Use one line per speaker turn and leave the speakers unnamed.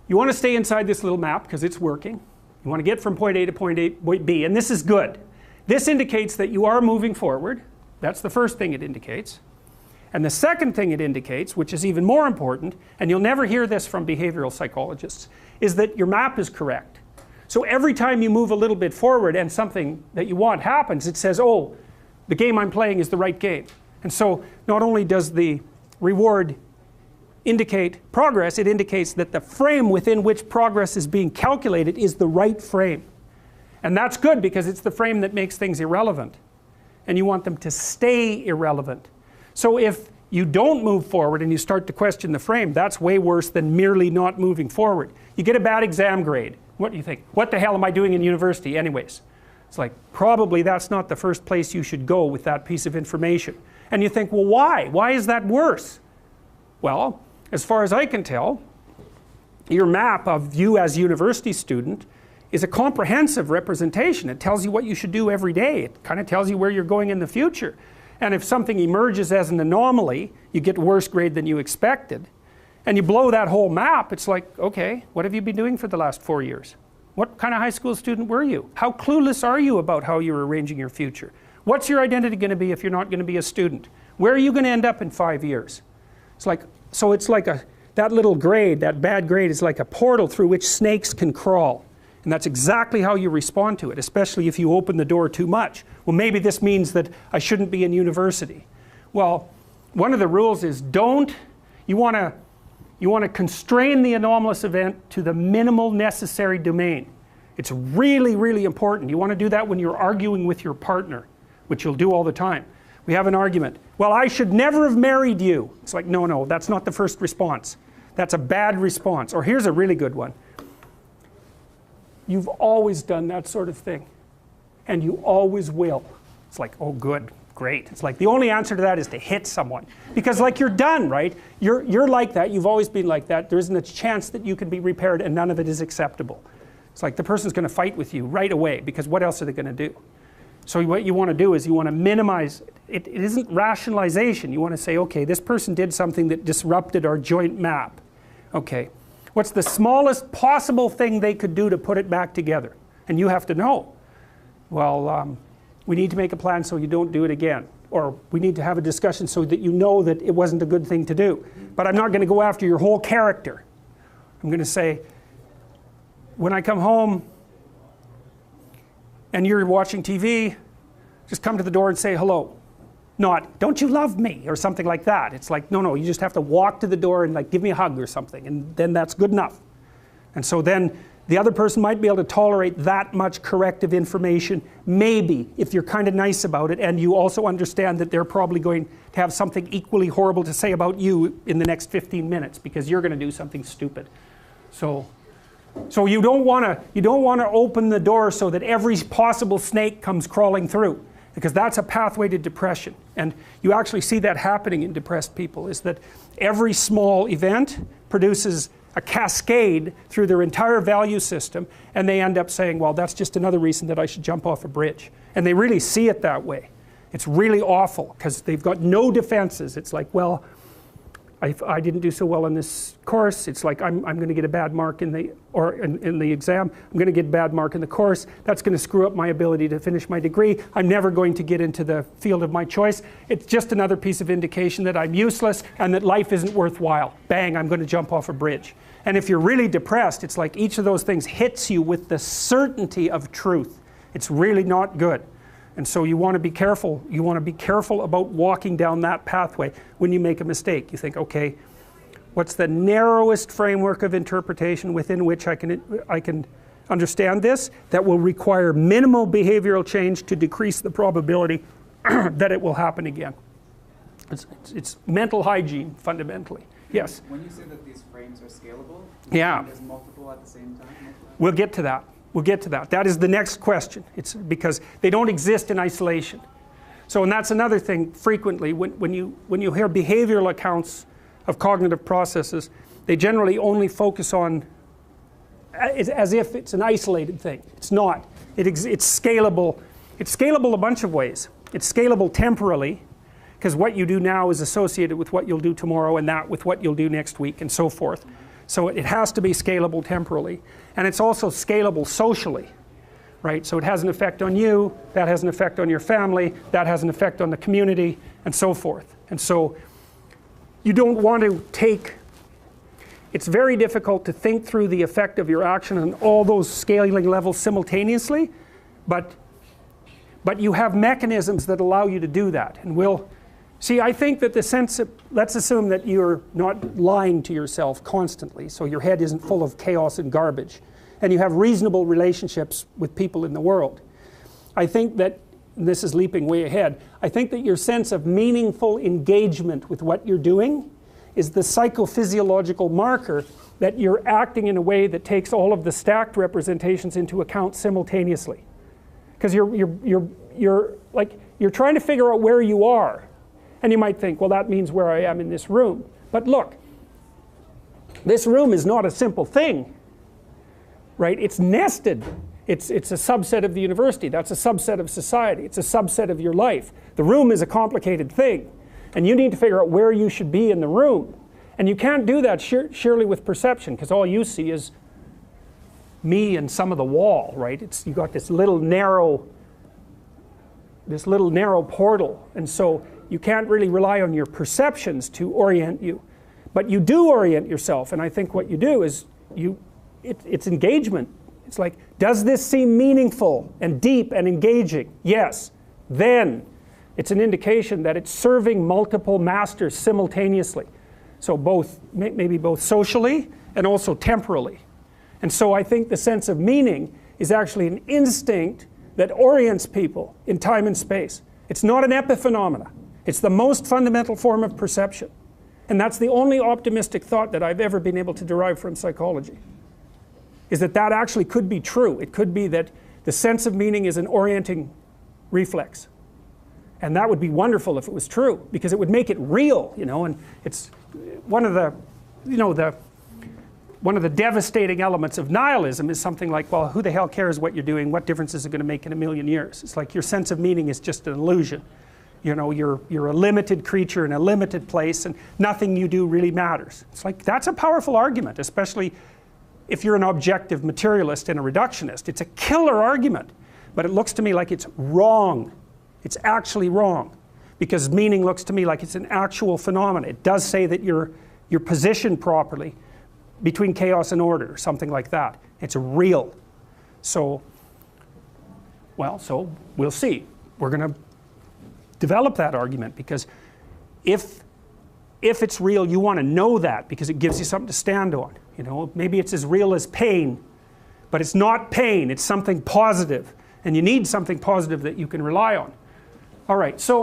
You want to stay inside this little map because it's working. You want to get from point A to point B, and this is good. This indicates that you are moving forward. That's the first thing it indicates. And the second thing it indicates, which is even more important, and you'll never hear this from behavioral psychologists, is that your map is correct. So every time you move a little bit forward and something that you want happens, it says, oh, the game I'm playing is the right game. And so not only does the reward indicate progress, it indicates that the frame within which progress is being calculated is the right frame. And that's good because it's the frame that makes things irrelevant. And you want them to stay irrelevant. So if you don't move forward and you start to question the frame, that's way worse than merely not moving forward. You get a bad exam grade. What do you think? What the hell am I doing in university anyways? It's like, probably that's not the first place you should go with that piece of information. And you think, well, why? Why is that worse? Well, as far as I can tell, your map of you as a university student is a comprehensive representation. It tells you what you should do every day. It kind of tells you where you're going in the future. And if something emerges as an anomaly, you get a worse grade than you expected, and you blow that whole map, it's like, okay, what have you been doing for the last 4 years? What kind of high school student were you? How clueless are you about how you're arranging your future? What's your identity going to be if you're not going to be a student? Where are you going to end up in 5 years? It's like, so it's like that little grade, that bad grade is like a portal through which snakes can crawl. And that's exactly how you respond to it, especially if you open the door too much. Well, maybe this means that I shouldn't be in university. Well, one of the rules is you want to constrain the anomalous event to the minimal necessary domain. It's really, really important. You want to do that when you're arguing with your partner, which you'll do all the time. We have an argument. Well, I should never have married you. It's like, no, that's not the first response. That's a bad response. Or here's a really good one. You've always done that sort of thing, and you always will. It's like, oh good, great. It's like the only answer to that is to hit someone. Because like you're done, right? You're like that, you've always been like that. There isn't a chance that you can be repaired, and none of it is acceptable. It's like the person's going to fight with you right away, because what else are they going to do? So what you want to do is you want to minimize, it isn't rationalization. You want to say, okay, this person did something that disrupted our joint map. Okay. What's the smallest possible thing they could do to put it back together? And you have to know. Well, we need to make a plan so you don't do it again. Or we need to have a discussion so that you know that it wasn't a good thing to do. But I'm not going to go after your whole character. I'm going to say, when I come home and you're watching TV, just come to the door and say hello. Not, don't you love me, or something like that. It's like, no, you just have to walk to the door and like give me a hug or something, and then that's good enough. And so then the other person might be able to tolerate that much corrective information, maybe, if you're kind of nice about it, and you also understand that they're probably going to have something equally horrible to say about you in the next 15 minutes, because you're going to do something stupid. So you don't want to open the door so that every possible snake comes crawling through. Because that's a pathway to depression. And you actually see that happening in depressed people, is that every small event produces a cascade through their entire value system, and they end up saying, well, that's just another reason that I should jump off a bridge. And they really see it that way. It's really awful, because they've got no defenses. It's like, well, I didn't do so well in this course. It's like I'm going to get a bad mark in the exam. I'm going to get a bad mark in the course. That's going to screw up my ability to finish my degree. I'm never going to get into the field of my choice. It's just another piece of indication that I'm useless and that life isn't worthwhile. Bang, I'm going to jump off a bridge. And if you're really depressed, it's like each of those things hits you with the certainty of truth. It's really not good. And so you want to be careful. You want to be careful about walking down that pathway when you make a mistake. You think, okay, what's the narrowest framework of interpretation within which I can understand this that will require minimal behavioral change to decrease the probability that it will happen again? It's mental hygiene, fundamentally. Yes?
When you say that these frames are scalable,
yeah,
there's multiple at the same time?
We'll get to that. We'll get to that. That is the next question. It's because they don't exist in isolation. So, and that's another thing frequently when you hear behavioral accounts of cognitive processes, they generally only focus on as if it's an isolated thing. It's not. It's scalable. It's scalable a bunch of ways. It's scalable temporally, because what you do now is associated with what you'll do tomorrow, and that with what you'll do next week, and so forth. So it has to be scalable temporally. And it's also scalable socially, right? So it has an effect on you, that has an effect on your family, that has an effect on the community, and so forth. And so you don't want to take, it's very difficult to think through the effect of your action on all those scaling levels simultaneously, but you have mechanisms that allow you to do that. And we'll see, I think that the sense of, let's assume that you're not lying to yourself constantly, so your head isn't full of chaos and garbage, and you have reasonable relationships with people in the world. I think that, and this is leaping way ahead, I think that your sense of meaningful engagement with what you're doing is the psychophysiological marker that you're acting in a way that takes all of the stacked representations into account simultaneously. Because you're trying to figure out where you are. And you might think, well, that means where I am in this room. But look, this room is not a simple thing, right? It's nested. It's a subset of the university. That's a subset of society. It's a subset of your life. The room is a complicated thing. And you need to figure out where you should be in the room. And you can't do that surely with perception, because all you see is me and some of the wall, right? You got this little narrow portal. And so you can't really rely on your perceptions to orient you. But you do orient yourself, and I think what you do is it's engagement. It's like, does this seem meaningful and deep and engaging? Yes. Then it's an indication that it's serving multiple masters simultaneously. So maybe both socially and also temporally. And so I think the sense of meaning is actually an instinct that orients people in time and space. It's not an epiphenomena. It's the most fundamental form of perception. And that's the only optimistic thought that I've ever been able to derive from psychology, is that that actually could be true. It could be that the sense of meaning is an orienting reflex. And that would be wonderful if it was true, because it would make it real, you know. And it's one of the, one of the devastating elements of nihilism is something like, well, who the hell cares what you're doing? What difference is it going to make in a million years? It's like your sense of meaning is just an illusion. You know, you're a limited creature in a limited place, and nothing you do really matters. It's like, that's a powerful argument, especially if you're an objective materialist and a reductionist. It's a killer argument, but it looks to me like it's wrong. It's actually wrong, because meaning looks to me like it's an actual phenomenon. It does say that you're positioned properly between chaos and order, or something like that. It's real. So, well, so we'll see. We're going to develop that argument, because if it's real, you want to know that, because it gives you something to stand on. You know, maybe it's as real as pain, but it's not pain. It's something positive, and you need something positive that you can rely on. All right, so